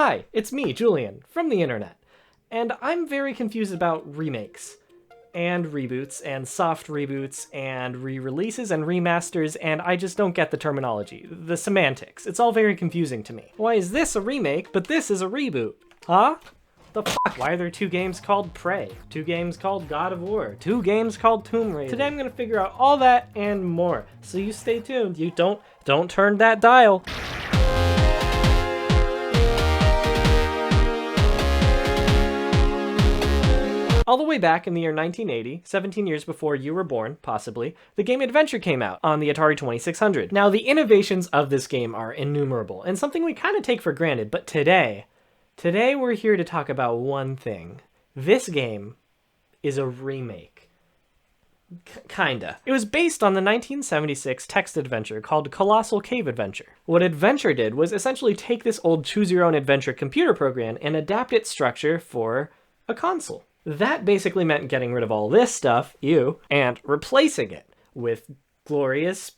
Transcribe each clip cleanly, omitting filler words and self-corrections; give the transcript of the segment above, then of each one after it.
Hi, it's me, Julian, from the internet, and I'm very confused about remakes, and reboots, and soft reboots, and re-releases, and remasters, and I just don't get the terminology, the semantics. It's all very confusing to me. Why is this a remake, but this is a reboot? Huh? The fuck? Why are there 2 games called Prey? 2 games called God of War? 2 games called Tomb Raider? Today I'm gonna figure out all that and more, so you stay tuned. You don't turn that dial. All the way back in the year 1980, 17 years before you were born, possibly, the game Adventure came out on the Atari 2600. Now, the innovations of this game are innumerable, and something we kind of take for granted, but today we're here to talk about one thing. This game is a remake. Kinda. It was based on the 1976 text adventure called Colossal Cave Adventure. What Adventure did was essentially take this old choose-your-own-adventure computer program and adapt its structure for a console. That basically meant getting rid of all this stuff, and replacing it with glorious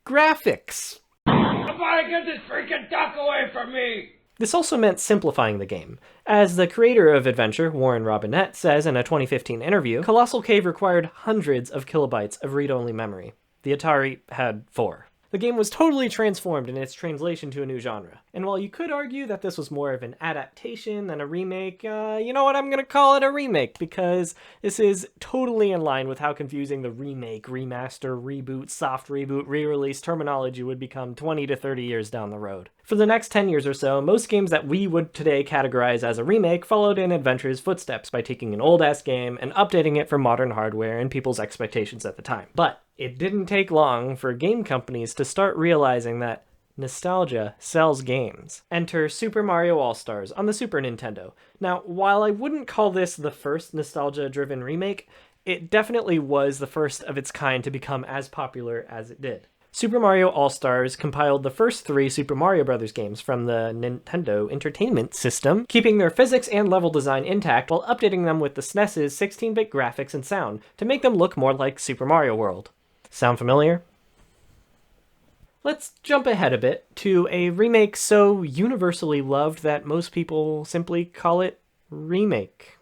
graphics. Somebody get this freaking duck away from me! This also meant simplifying the game. As the creator of Adventure, Warren Robinett, says in a 2015 interview, Colossal Cave required hundreds of kilobytes of read-only memory. The Atari had 4. The game was totally transformed in its translation to a new genre. And while you could argue that this was more of an adaptation than a remake, you know what, I'm gonna call it a remake, because this is totally in line with how confusing the remake, remaster, reboot, soft reboot, re-release terminology would become 20 to 30 years down the road. For the next 10 years or so, most games that we would today categorize as a remake followed in Adventure's footsteps by taking an old-ass game and updating it for modern hardware and people's expectations at the time. But it didn't take long for game companies to start realizing that nostalgia sells games. Enter Super Mario All-Stars on the Super Nintendo. Now, while I wouldn't call this the first nostalgia-driven remake, it definitely was the first of its kind to become as popular as it did. Super Mario All-Stars compiled the first 3 Super Mario Bros. Games from the Nintendo Entertainment System, keeping their physics and level design intact while updating them with the SNES's 16-bit graphics and sound to make them look more like Super Mario World. Sound familiar? Let's jump ahead a bit to a remake so universally loved that most people simply call it remake.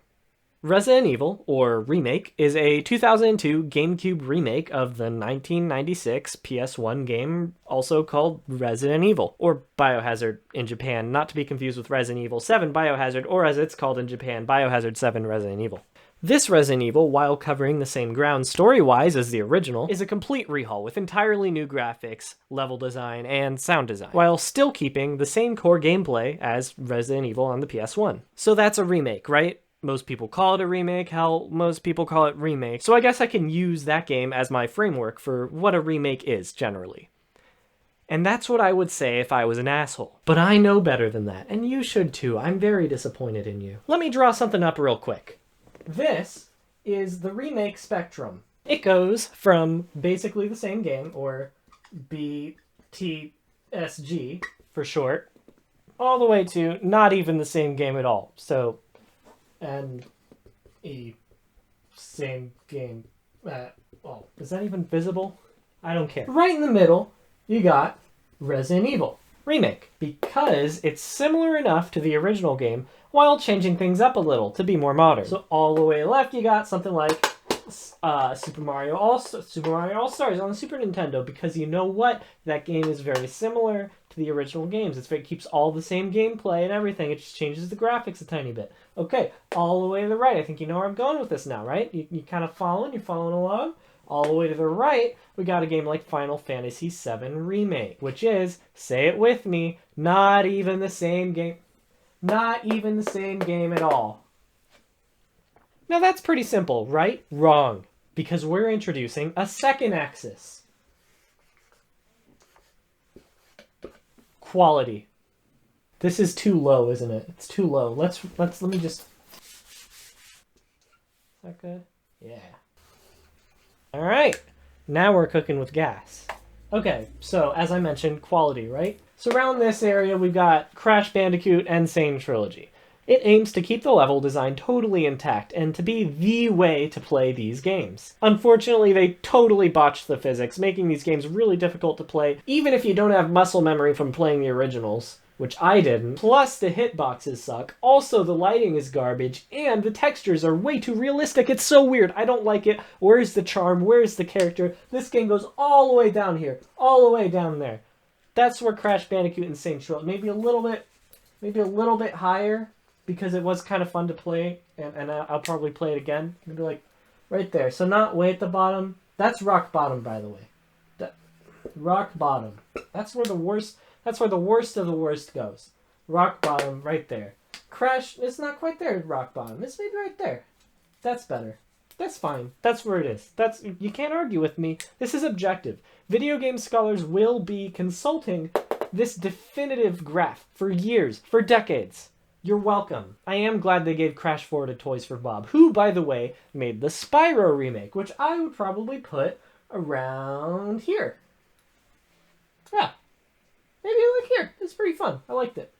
Resident Evil, or Remake, is a 2002 GameCube remake of the 1996 PS1 game also called Resident Evil, or Biohazard in Japan, not to be confused with Resident Evil 7 Biohazard, or as it's called in Japan, Biohazard 7 Resident Evil. This Resident Evil, while covering the same ground story-wise as the original, is a complete rehaul with entirely new graphics, level design, and sound design, while still keeping the same core gameplay as Resident Evil on the PS1. So that's a remake, right? Most people call it a remake, hell, most people call it remake, so I guess I can use that game as my framework for what a remake is, generally. And that's what I would say if I was an asshole. But I know better than that, and you should too. I'm very disappointed in you. Let me draw something up real quick. This is the remake spectrum. It goes from basically the same game, or BTSG for short, all the way to not even the same game at all. So, same game. Is that even visible? I don't care. Right in the middle, you got Resident Evil Remake, because it's similar enough to the original game while changing things up a little to be more modern. So all the way left, you got something like Super Mario All-Stars on the Super Nintendo, because you know what? That game is very similar to the original games. It keeps all the same gameplay and everything. It just changes the graphics a tiny bit. Okay, all the way to the right. I think you know where I'm going with this now, right? You kind of following? You're following along? All the way to the right, we got a game like Final Fantasy VII Remake, which is, say it with me, not even the same game. Not even the same game at all. Now that's pretty simple, right? Wrong. Because we're introducing a second axis. Quality. This is too low, isn't it? It's too low. Let me just... Is that good? Yeah. Alright. Now we're cooking with gas. Okay, so as I mentioned, quality, right? So around this area, we've got Crash Bandicoot N. Sane Trilogy. It aims to keep the level design totally intact and to be the way to play these games. Unfortunately, they totally botched the physics, making these games really difficult to play, even if you don't have muscle memory from playing the originals, which I didn't. Plus, the hitboxes suck. Also, the lighting is garbage, and the textures are way too realistic. It's so weird. I don't like it. Where's the charm? Where's the character? This game goes all the way down here, all the way down there. That's where Crash Bandicoot and Saints Row, maybe a little bit higher, because it was kind of fun to play, and I'll probably play it again. Maybe like right there. So not way at the bottom. That's rock bottom, by the way. Rock bottom. That's where the worst of the worst goes. Rock bottom, right there. Crash, it's not quite there at rock bottom. It's maybe right there. That's better. That's fine. That's where it is. You can't argue with me. This is objective. Video game scholars will be consulting this definitive graph for years, for decades. You're welcome. I am glad they gave Crash 4 to Toys for Bob, who, by the way, made the Spyro remake, which I would probably put around here. Yeah. Maybe like here. It's pretty fun. I liked it.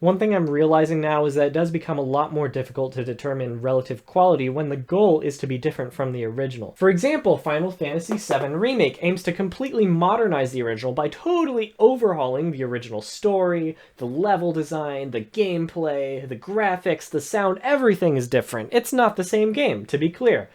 One thing I'm realizing now is that it does become a lot more difficult to determine relative quality when the goal is to be different from the original. For example, Final Fantasy VII Remake aims to completely modernize the original by totally overhauling the original story, the level design, the gameplay, the graphics, the sound, everything is different. It's not the same game, to be clear.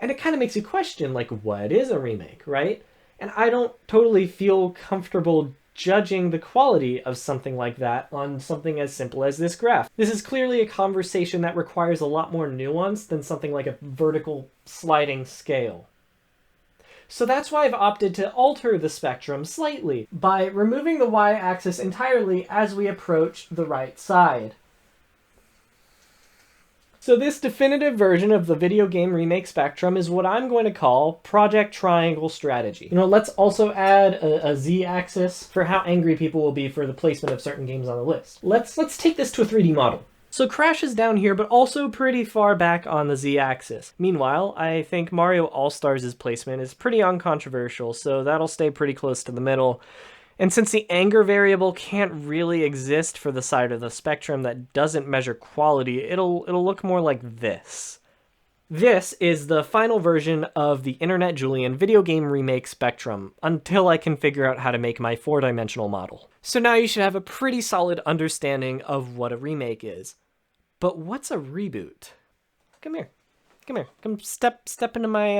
And it kind of makes you question, like, what is a remake, right? And I don't totally feel comfortable judging the quality of something like that on something as simple as this graph. This is clearly a conversation that requires a lot more nuance than something like a vertical sliding scale. So that's why I've opted to alter the spectrum slightly by removing the y-axis entirely as we approach the right side. So this definitive version of the video game remake spectrum is what I'm going to call Project Triangle Strategy. Let's also add a z-axis for how angry people will be for the placement of certain games on the list. Let's take this to a 3D model. So Crash is down here, but also pretty far back on the z-axis. Meanwhile, I think Mario All-Stars' placement is pretty uncontroversial, so that'll stay pretty close to the middle. And since the anger variable can't really exist for the side of the spectrum that doesn't measure quality, it'll look more like this. This is the final version of the Internet Julian video game remake spectrum, until I can figure out how to make my 4-dimensional model. So now you should have a pretty solid understanding of what a remake is. But what's a reboot? Come here. Come step into my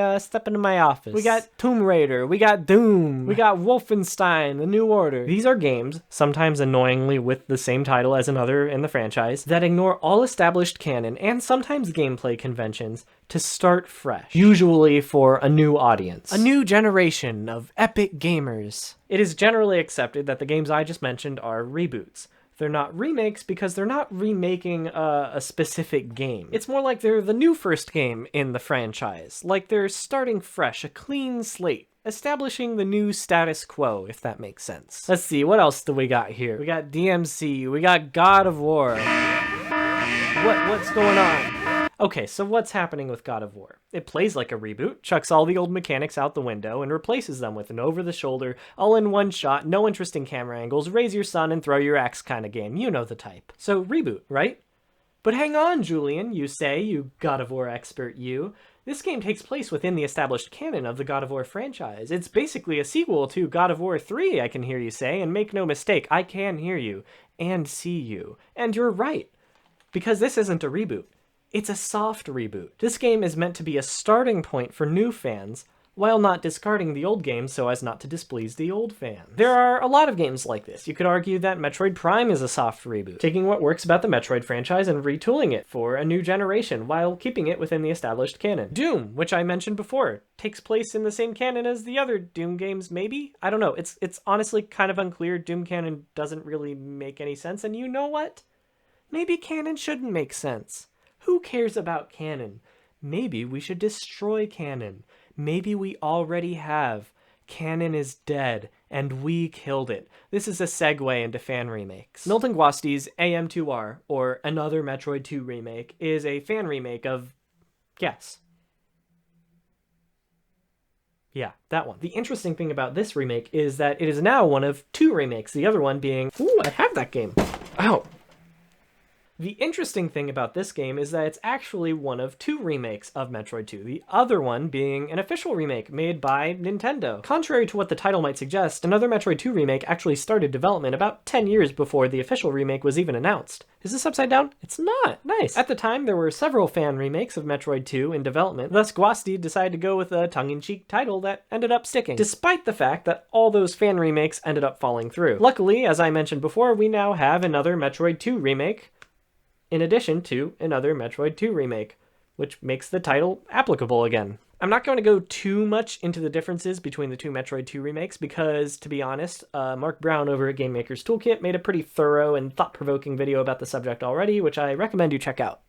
office. We got Tomb Raider, we got Doom, we got Wolfenstein, The New Order. These are games, sometimes annoyingly with the same title as another in the franchise, that ignore all established canon and sometimes gameplay conventions to start fresh, usually for a new audience. A new generation of epic gamers. It is generally accepted that the games I just mentioned are reboots. They're not remakes because they're not remaking a specific game. It's more like they're the new first game in the franchise. Like they're starting fresh, a clean slate, establishing the new status quo, if that makes sense. Let's see, what else do we got here? We got DMC, we got God of War. What's going on? Okay, so what's happening with God of War? It plays like a reboot, chucks all the old mechanics out the window, and replaces them with an over-the-shoulder, all-in-one shot, no interesting camera angles, raise your son and throw your axe kind of game. You know the type. So, reboot, right? But hang on, Julian, you say, you God of War expert you. This game takes place within the established canon of the God of War franchise. It's basically a sequel to God of War 3, I can hear you say, and make no mistake, I can hear you, and see you. And you're right, because this isn't a reboot. It's a soft reboot. This game is meant to be a starting point for new fans, while not discarding the old games so as not to displease the old fans. There are a lot of games like this. You could argue that Metroid Prime is a soft reboot, taking what works about the Metroid franchise and retooling it for a new generation, while keeping it within the established canon. Doom, which I mentioned before, takes place in the same canon as the other Doom games, maybe? I don't know. It's honestly kind of unclear. Doom canon doesn't really make any sense, and you know what? Maybe canon shouldn't make sense. Who cares about canon? Maybe we should destroy canon. Maybe we already have. Canon is dead, and we killed it. This is a segue into fan remakes. Milton Guasti's AM2R, or Another Metroid 2 Remake, is a fan remake of... guess. Yeah, that one. The interesting thing about this remake is that it is now one of two remakes, the other one being... Ooh, I have that game. Ow. The interesting thing about this game is that it's actually one of 2 remakes of Metroid 2, the other one being an official remake made by Nintendo. Contrary to what the title might suggest, another Metroid 2 remake actually started development about 10 years before the official remake was even announced. Is this upside down? It's not. Nice. At the time, there were several fan remakes of Metroid 2 in development, thus Gwasti decided to go with a tongue-in-cheek title that ended up sticking, despite the fact that all those fan remakes ended up falling through. Luckily, as I mentioned before, we now have another Metroid 2 remake, in addition to another Metroid 2 remake, which makes the title applicable again. I'm not going to go too much into the differences between the 2 Metroid 2 remakes because, to be honest, Mark Brown over at Game Maker's Toolkit made a pretty thorough and thought-provoking video about the subject already, which I recommend you check out.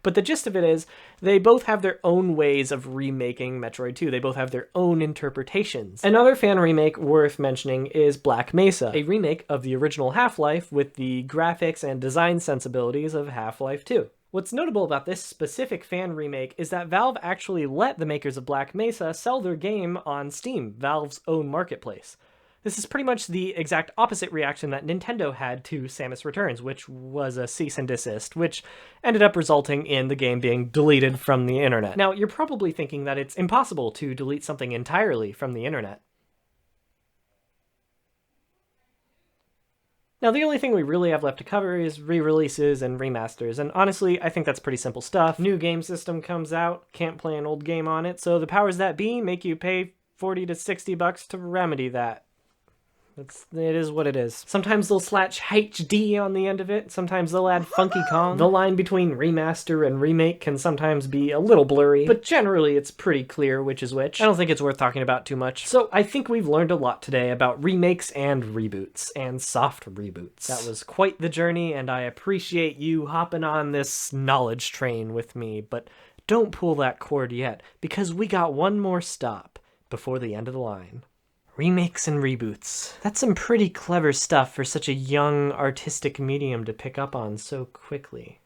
But the gist of it is, they both have their own ways of remaking Metroid 2. They both have their own interpretations. Another fan remake worth mentioning is Black Mesa, a remake of the original Half-Life with the graphics and design sensibilities of Half-Life 2. What's notable about this specific fan remake is that Valve actually let the makers of Black Mesa sell their game on Steam, Valve's own marketplace. This is pretty much the exact opposite reaction that Nintendo had to Samus Returns, which was a cease and desist, which ended up resulting in the game being deleted from the internet. Now, you're probably thinking that it's impossible to delete something entirely from the internet. Now, the only thing we really have left to cover is re-releases and remasters, and honestly, I think that's pretty simple stuff. New game system comes out, can't play an old game on it, so the powers that be make you pay $40 to $60 to remedy that. It is what it is. Sometimes they'll slash HD on the end of it, sometimes they'll add Funky Kong. The line between remaster and remake can sometimes be a little blurry, but generally it's pretty clear which is which. I don't think it's worth talking about too much. So I think we've learned a lot today about remakes and reboots, and soft reboots. That was quite the journey, and I appreciate you hopping on this knowledge train with me, but don't pull that cord yet, because we got one more stop before the end of the line. Remakes and reboots. That's some pretty clever stuff for such a young, artistic medium to pick up on so quickly.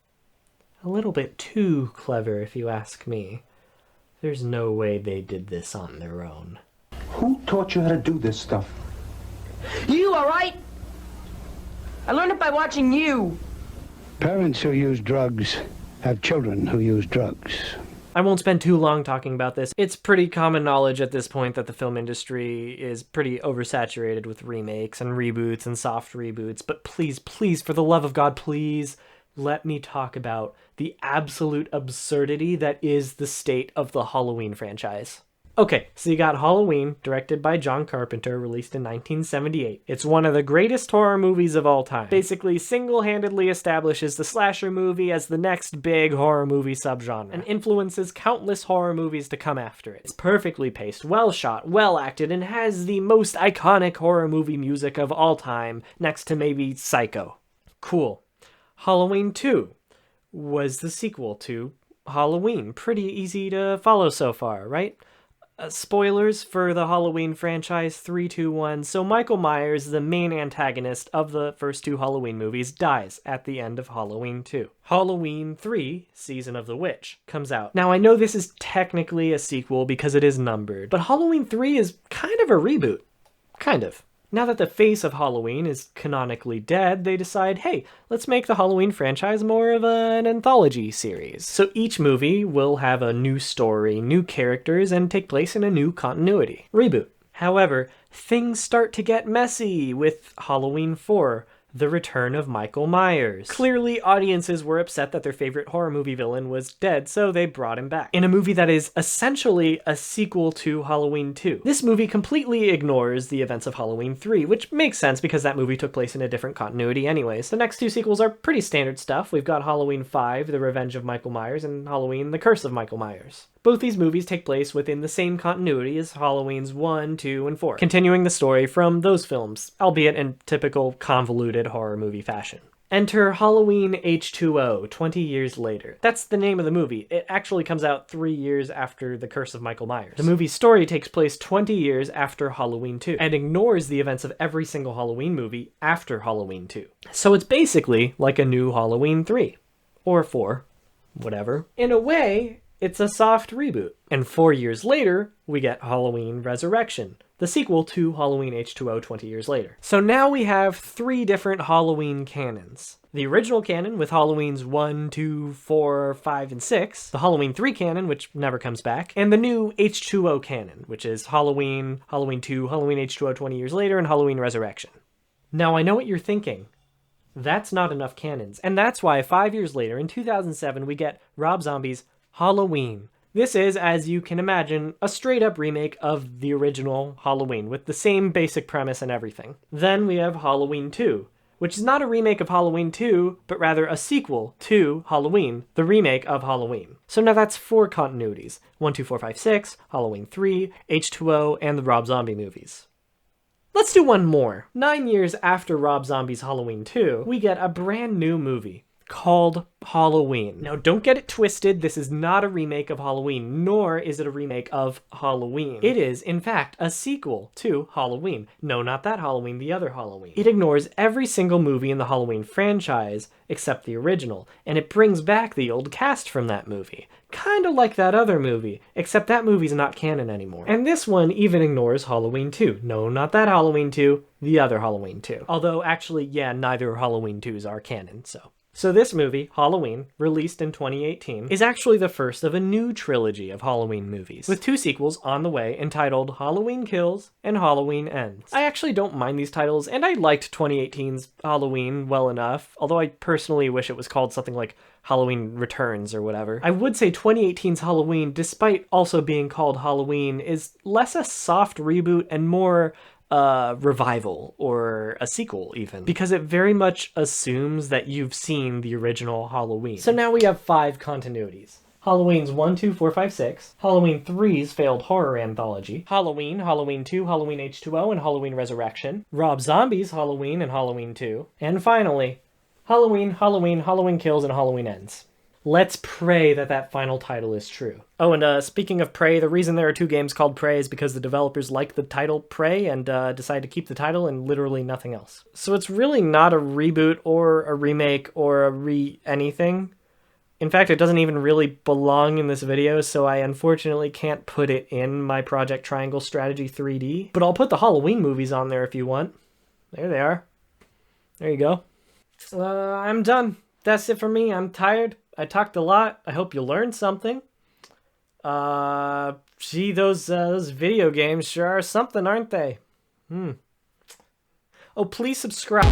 A little bit too clever, if you ask me. There's no way they did this on their own. Who taught you how to do this stuff? You, all right? I learned it by watching you. Parents who use drugs have children who use drugs. I won't spend too long talking about this. It's pretty common knowledge at this point that the film industry is pretty oversaturated with remakes and reboots and soft reboots, but please, please, for the love of God, please let me talk about the absolute absurdity that is the state of the Halloween franchise. Okay, so you got Halloween, directed by John Carpenter, released in 1978. It's one of the greatest horror movies of all time. Basically, single-handedly establishes the slasher movie as the next big horror movie subgenre, and influences countless horror movies to come after it. It's perfectly paced, well shot, well acted, and has the most iconic horror movie music of all time, next to maybe Psycho. Cool. Halloween 2 was the sequel to Halloween. Pretty easy to follow so far, right? Spoilers for the Halloween franchise, 3, 2, 1. So Michael Myers, the main antagonist of the first 2 Halloween movies, dies at the end of Halloween 2. Halloween 3, Season of the Witch, comes out. Now, I know this is technically a sequel because it is numbered, but Halloween 3 is kind of a reboot. Kind of. Now that the face of Halloween is canonically dead, they decide, hey, let's make the Halloween franchise more of an anthology series. So each movie will have a new story, new characters, and take place in a new continuity. Reboot. However, things start to get messy with Halloween 4, The Return of Michael Myers. Clearly, audiences were upset that their favorite horror movie villain was dead, so they brought him back. In a movie that is essentially a sequel to Halloween 2. This movie completely ignores the events of Halloween 3, which makes sense because that movie took place in a different continuity anyways. The next 2 sequels are pretty standard stuff. We've got Halloween 5, The Revenge of Michael Myers, and Halloween, The Curse of Michael Myers. Both these movies take place within the same continuity as Halloween's 1, 2, and 4, continuing the story from those films, albeit in typical convoluted horror movie fashion. Enter Halloween H2O, 20 years later. That's the name of the movie. It actually comes out 3 years after The Curse of Michael Myers. The movie's story takes place 20 years after Halloween 2, and ignores the events of every single Halloween movie after Halloween 2. So it's basically like a new Halloween 3. Or 4. Whatever. In a way, it's a soft reboot. And 4 years later, we get Halloween Resurrection, the sequel to Halloween H2O 20 years later. So now we have 3 different Halloween canons. The original canon with Halloweens 1, 2, 4, 5, and 6, the Halloween 3 canon, which never comes back, and the new H2O canon, which is Halloween, Halloween 2, Halloween H2O 20 years later, and Halloween Resurrection. Now I know what you're thinking. That's not enough canons, and that's why 5 years later, in 2007, we get Rob Zombie's Halloween. This is, as you can imagine, a straight-up remake of the original Halloween, with the same basic premise and everything. Then we have Halloween 2, which is not a remake of Halloween 2, but rather a sequel to Halloween, the remake of Halloween. So now that's 4 continuities: 1, 2, 4, 5, 6, Halloween 3, H2O, and the Rob Zombie movies. Let's do one more. 9 years after Rob Zombie's Halloween 2, we get a brand new movie called Halloween. Now don't get it twisted, this is not a remake of Halloween, nor is it a remake of Halloween. It is, in fact, a sequel to Halloween. No, not that Halloween, the other Halloween. It ignores every single movie in the Halloween franchise except the original, and it brings back the old cast from that movie. Kinda like that other movie, except that movie's not canon anymore. And this one even ignores Halloween 2. No, not that Halloween 2, the other Halloween 2. Although, actually, yeah, neither Halloween 2s are canon, So this movie, Halloween, released in 2018, is actually the first of a new trilogy of Halloween movies, with 2 sequels on the way entitled Halloween Kills and Halloween Ends. I actually don't mind these titles, and I liked 2018's Halloween well enough, although I personally wish it was called something like Halloween Returns or whatever. I would say 2018's Halloween, despite also being called Halloween, is less a soft reboot and more revival, or a sequel even, because it very much assumes that you've seen the original Halloween. So now we have 5 continuities. Halloween's 1, 2, 4, 5, 6, Halloween 3's failed horror anthology, Halloween, Halloween 2, Halloween H2O, and Halloween Resurrection, Rob Zombie's Halloween and Halloween 2, and finally, Halloween, Halloween, Halloween Kills, and Halloween Ends. Let's pray that that final title is true. Oh, and speaking of Prey, the reason there are 2 games called Prey is because the developers like the title Prey and decided to keep the title and literally nothing else. So it's really not a reboot or a remake or a anything. In fact, it doesn't even really belong in this video, so I unfortunately can't put it in my Project Triangle Strategy 3D. But I'll put the Halloween movies on there if you want. There they are. There you go. I'm done. That's it for me. I'm tired. I talked a lot. I hope you learned something. Gee, those video games sure are something, aren't they? Oh, please subscribe.